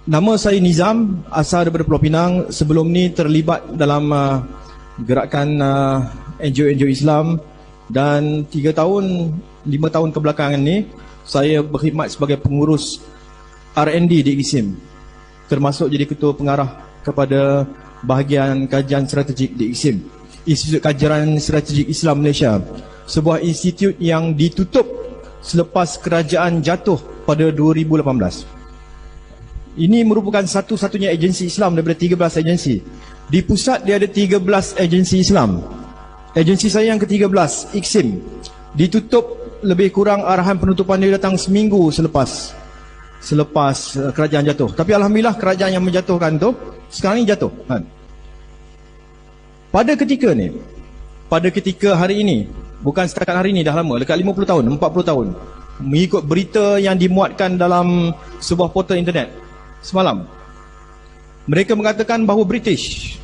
Nama saya Nizam, asal daripada Pulau Pinang. Sebelum ni terlibat dalam gerakan NGO Islam, dan 5 tahun kebelakangan ni saya berkhidmat sebagai pengurus R&D di ISIM, termasuk jadi ketua pengarah kepada bahagian kajian strategik di ISIM, Institut Kajian Strategik Islam Malaysia, sebuah institut yang ditutup selepas kerajaan jatuh pada 2018. Ini merupakan satu-satunya agensi Islam daripada 13 agensi. Di pusat dia ada 13 agensi Islam. Agensi saya yang ke-13, IKSIM, ditutup lebih kurang arahan penutupan dia datang seminggu selepas kerajaan jatuh. Tapi alhamdulillah kerajaan yang menjatuhkan tu sekarang ni jatuh. Pada ketika hari ini, bukan setakat hari ini, dah lama, dekat 50 tahun, 40 tahun, mengikut berita yang dimuatkan dalam sebuah portal internet semalam, mereka mengatakan bahawa British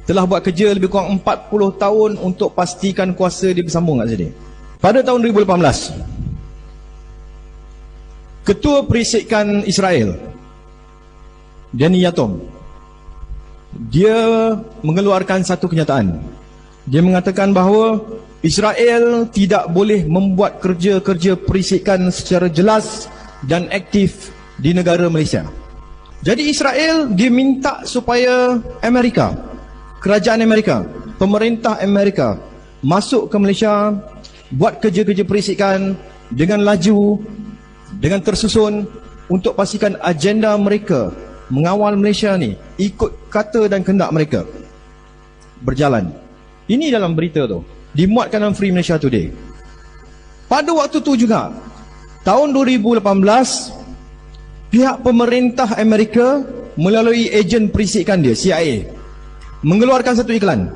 telah buat kerja lebih kurang 40 tahun untuk pastikan kuasa dia bersambung kat sini. Pada tahun 2018, Ketua Perisikan Israel, Danny Yatom, dia mengeluarkan satu kenyataan. Dia mengatakan bahawa Israel tidak boleh membuat kerja-kerja perisikan secara jelas dan aktif di negara Malaysia. Jadi Israel dia minta supaya Amerika, kerajaan Amerika, pemerintah Amerika masuk ke Malaysia, buat kerja-kerja perisikan dengan laju, dengan tersusun, untuk pastikan agenda mereka mengawal Malaysia ni ikut kata dan kehendak mereka berjalan. Ini dalam berita tu, dimuatkan dalam Free Malaysia Today. Pada waktu tu juga, tahun 2018, pihak pemerintah Amerika melalui ejen perisikan dia, CIA, mengeluarkan satu iklan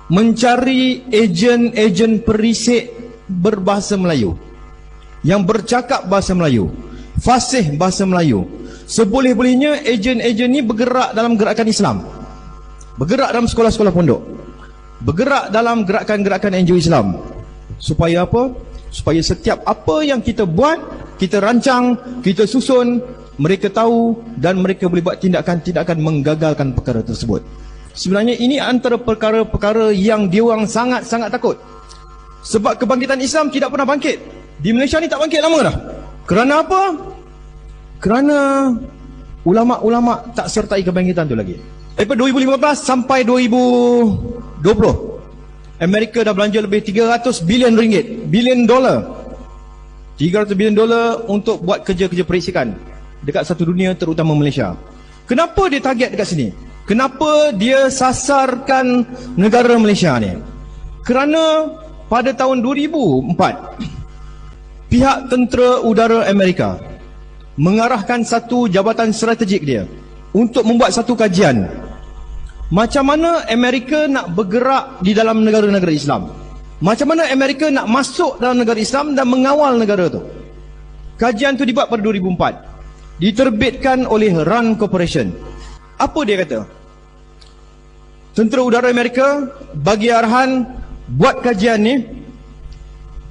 mencari ejen-ejen perisik berbahasa Melayu, yang bercakap bahasa Melayu, fasih bahasa Melayu. Seboleh-bolehnya ejen-ejen ni bergerak dalam gerakan Islam, bergerak dalam sekolah-sekolah pondok, bergerak dalam gerakan-gerakan NGO Islam. Supaya apa? Supaya setiap apa yang kita buat, kita rancang, kita susun, mereka tahu dan mereka boleh buat tindakan-tindakan menggagalkan perkara tersebut. Sebenarnya ini antara perkara-perkara yang diorang sangat-sangat takut. Sebab kebangkitan Islam tidak pernah bangkit. Di Malaysia ni tak bangkit lama dah. Kerana apa? Kerana ulama'-ulama' tak sertai kebangkitan tu lagi. Daripada 2015 sampai 2020, Amerika dah belanja lebih 300 bilion ringgit, bilion dolar, 300 bilion dolar untuk buat kerja-kerja perisikan dekat satu dunia, terutama Malaysia. Kenapa dia target dekat sini? Kenapa dia sasarkan negara Malaysia ni? Kerana pada tahun 2004, pihak tentera udara Amerika mengarahkan satu jabatan strategik dia untuk membuat satu kajian macam mana Amerika nak bergerak di dalam negara-negara Islam, macam mana Amerika nak masuk dalam negara Islam dan mengawal negara tu. Kajian tu dibuat pada 2004, diterbitkan oleh RAND Corporation. Apa dia kata? Tentera udara Amerika bagi arahan buat kajian ni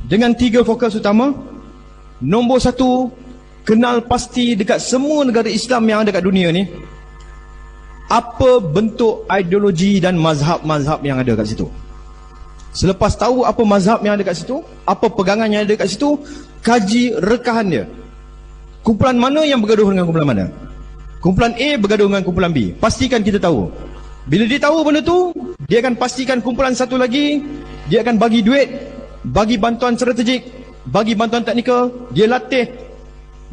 dengan 3 fokus utama. Nombor 1, kenal pasti dekat semua negara Islam yang ada kat dunia ni apa bentuk ideologi dan mazhab-mazhab yang ada kat situ. Selepas tahu apa mazhab yang ada kat situ, apa pegangan yang ada kat situ, kaji rekahan dia. Kumpulan mana yang bergaduh dengan kumpulan mana? Kumpulan A bergaduh dengan kumpulan B. Pastikan kita tahu. Bila dia tahu benda tu, dia akan pastikan kumpulan satu lagi, dia akan bagi duit, bagi bantuan strategik, bagi bantuan teknikal, dia latih,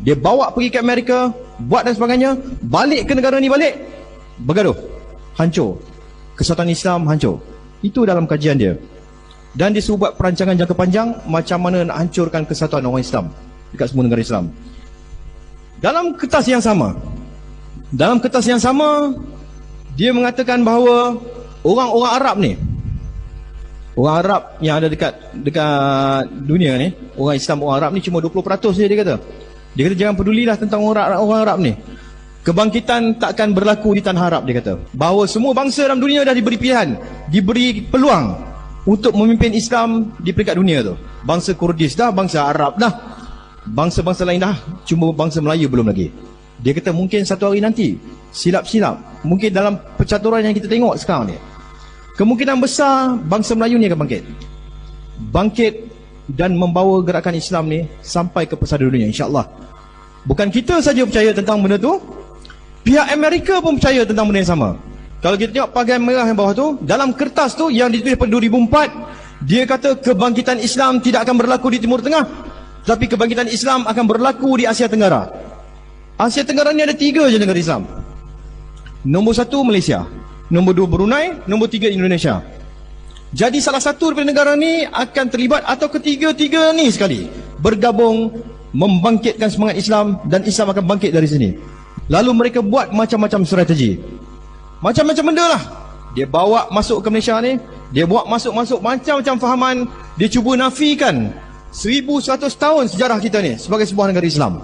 dia bawa pergi ke Amerika, buat dan sebagainya, balik ke negara ni balik, bergaduh, hancur, kesatuan Islam hancur. Itu dalam kajian dia. Dan dia suruh buat perancangan jangka panjang macam mana nak hancurkan kesatuan orang Islam dekat semua negara Islam. Dalam kertas yang sama, dia mengatakan bahawa orang-orang Arab ni, orang Arab yang ada dekat dunia ni, orang Islam, orang Arab ni cuma 20% saja dia kata. Dia kata jangan pedulilah tentang orang Arab ni. Kebangkitan takkan berlaku di tanah Arab, dia kata. Bahawa semua bangsa dalam dunia dah diberi pilihan, diberi peluang untuk memimpin Islam di peringkat dunia tu. Bangsa Kurdis dah, bangsa Arab dah, bangsa-bangsa lain dah, cuma bangsa Melayu belum lagi. Dia kata mungkin satu hari nanti, silap-silap, mungkin dalam percaturan yang kita tengok sekarang ni, kemungkinan besar bangsa Melayu ni akan bangkit dan membawa gerakan Islam ni sampai ke pesada dunia, insya-Allah. Bukan kita saja percaya tentang benda tu, pihak Amerika pun percaya tentang benda yang sama. Kalau kita tengok pagar merah yang bawah tu, dalam kertas tu yang ditulis pada 2004, dia kata kebangkitan Islam tidak akan berlaku di Timur Tengah, tapi kebangkitan Islam akan berlaku di Asia Tenggara. Asia Tenggara ni ada 3 je negara Islam. Nombor 1 Malaysia, nombor 2 Brunei, nombor 3 Indonesia. Jadi salah satu daripada negara ni akan terlibat, atau ketiga-tiga ni sekali bergabung membangkitkan semangat Islam, dan Islam akan bangkit dari sini. Lalu mereka buat macam-macam strategi, macam-macam benda lah. Dia bawa masuk ke Malaysia ni, dia buat masuk-masuk macam-macam fahaman. Dia cuba nafikan 1100 tahun sejarah kita ni sebagai sebuah negara Islam.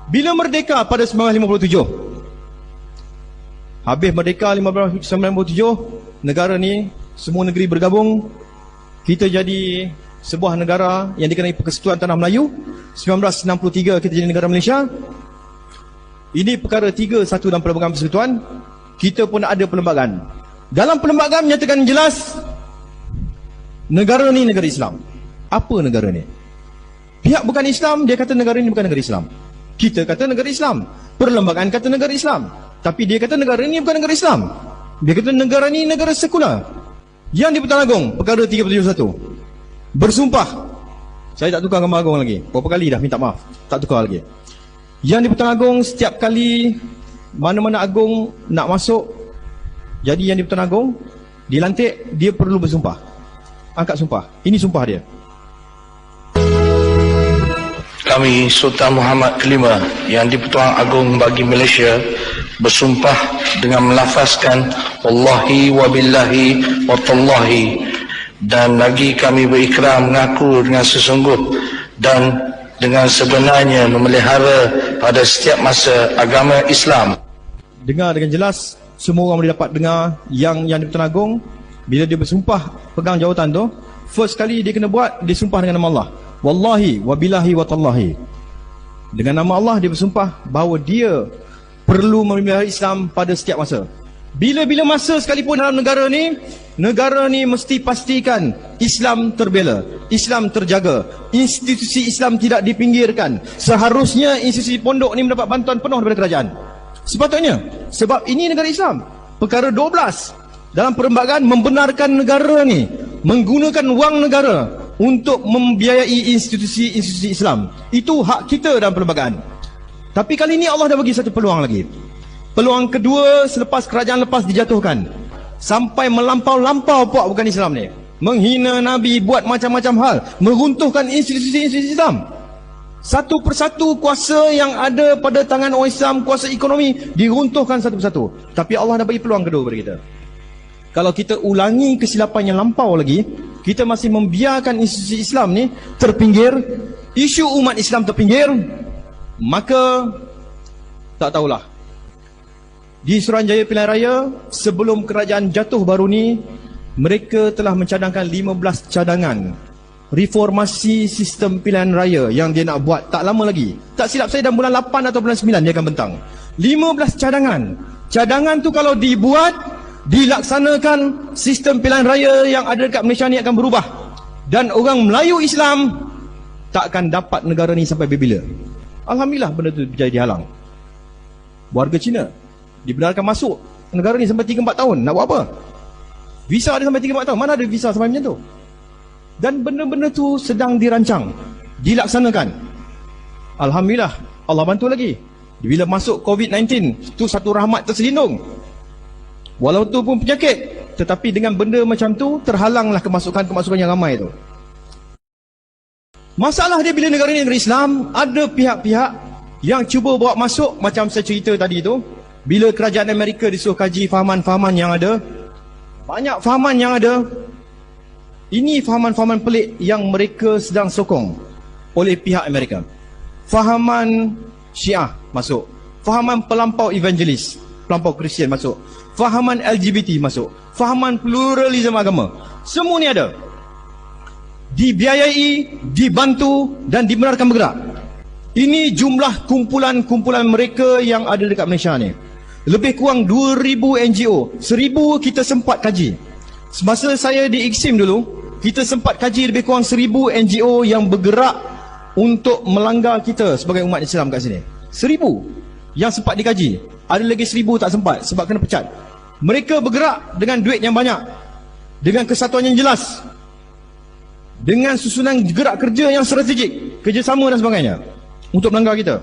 Bila merdeka pada 1957, habis merdeka 1997, negara ni semua negeri bergabung, kita jadi sebuah negara yang dikenai Persekutuan Tanah Melayu. 1963 kita jadi negara Malaysia. Ini perkara 3-1 dalam Perlembagaan Persekutuan. Kita pun ada perlembagaan. Dalam perlembagaan menyatakan jelas, negara ni negara Islam. Apa negara ni? Pihak bukan Islam, dia kata negara ni bukan negara Islam. Kita kata negara Islam. Perlembagaan kata negara Islam. Tapi dia kata negara ni bukan negara Islam. Dia kata negara ni negara sekular. Yang di-Pertuan Agong, perkara 371, bersumpah. Saya tak tukar gambar Agong lagi. Berapa kali dah minta maaf, tak tukar lagi. Yang di-Pertuan Agong, setiap kali mana-mana Agong nak masuk, jadi yang di-Pertuan Agong dilantik, dia perlu bersumpah. Angkat sumpah. Ini sumpah dia. Kami Sultan Muhammad kelima yang di-Pertuan Agong bagi Malaysia bersumpah dengan melafazkan wallahi wa billahi wa tallahi, dan lagi kami berikrar mengaku dengan sesungguh dan dengan sebenarnya memelihara pada setiap masa agama Islam. Dengar dengan jelas, semua orang boleh dapat dengar yang di-Pertuan Agong bila dia bersumpah pegang jawatan tu, first kali dia kena buat, dia sumpah dengan nama Allah. Wallahi wa billahi wa tallahi. Dengan nama Allah dia bersumpah bahawa dia perlu memelihara Islam pada setiap masa. Bila-bila masa sekalipun dalam negara ni mesti pastikan Islam terbela, Islam terjaga, institusi Islam tidak dipinggirkan. Seharusnya institusi pondok ni mendapat bantuan penuh daripada kerajaan. Sepatutnya, sebab ini negara Islam. Perkara 12 dalam perlembagaan membenarkan negara ni menggunakan wang negara untuk membiayai institusi-institusi Islam. Itu hak kita dalam perlembagaan. Tapi kali ini Allah dah bagi satu peluang lagi. Peluang kedua selepas kerajaan lepas dijatuhkan. Sampai melampau-lampau puak bukan Islam ni. Menghina Nabi, buat macam-macam hal, meruntuhkan institusi-institusi Islam. Satu persatu kuasa yang ada pada tangan orang Islam, kuasa ekonomi, diruntuhkan satu persatu. Tapi Allah dah bagi peluang kedua kepada kita. Kalau kita ulangi kesilapan yang lampau lagi, kita masih membiarkan institusi Islam ni terpinggir, isu umat Islam terpinggir, maka tak tahulah. Di Suruhanjaya Pilihan Raya, sebelum kerajaan jatuh baru ni, mereka telah mencadangkan 15 cadangan reformasi sistem pilihan raya yang dia nak buat tak lama lagi. Tak silap saya dalam bulan 8 atau bulan 9 dia akan bentang. 15 cadangan. Cadangan tu kalau dibuat, dilaksanakan, sistem pilihan raya yang ada dekat Malaysia ni akan berubah. Dan orang Melayu Islam tak akan dapat negara ni sampai bila. Alhamdulillah benda tu jadi dihalang. Warga Cina dibenarkan masuk negara ni sampai 3-4 tahun. Nak buat apa? Visa ada sampai 3-4 tahun. Mana ada visa sampai macam tu? Dan benda-benda tu sedang dirancang, dilaksanakan. Alhamdulillah, Allah bantu lagi. Bila masuk COVID-19, tu satu rahmat terselindung. Walau tu pun penyakit, tetapi dengan benda macam tu, terhalanglah kemasukan-kemasukan yang ramai tu. Masalah dia bila negara ni negara Islam, ada pihak-pihak yang cuba bawa masuk, macam saya cerita tadi tu. Bila kerajaan Amerika disuruh kaji fahaman-fahaman yang ada, banyak fahaman yang ada, ini fahaman-fahaman pelik yang mereka sedang sokong oleh pihak Amerika. Fahaman Syiah masuk, fahaman pelampau evangelis, pelampau Kristian masuk, fahaman LGBT masuk, fahaman pluralisme agama. Semua ni ada, dibiayai, dibantu dan dibenarkan bergerak. Ini jumlah kumpulan-kumpulan mereka yang ada dekat Malaysia ni. Lebih kurang 2,000 NGO. 1,000 kita sempat kaji. Semasa saya di IKSIM dulu, kita sempat kaji lebih kurang 1,000 NGO yang bergerak untuk melanggar kita sebagai umat Islam kat sini. 1,000 yang sempat dikaji. Ada lagi 1,000 tak sempat sebab kena pecat. Mereka bergerak dengan duit yang banyak, dengan kesatuan yang jelas, dengan susunan gerak kerja yang strategik, kerjasama dan sebagainya untuk melanggar kita.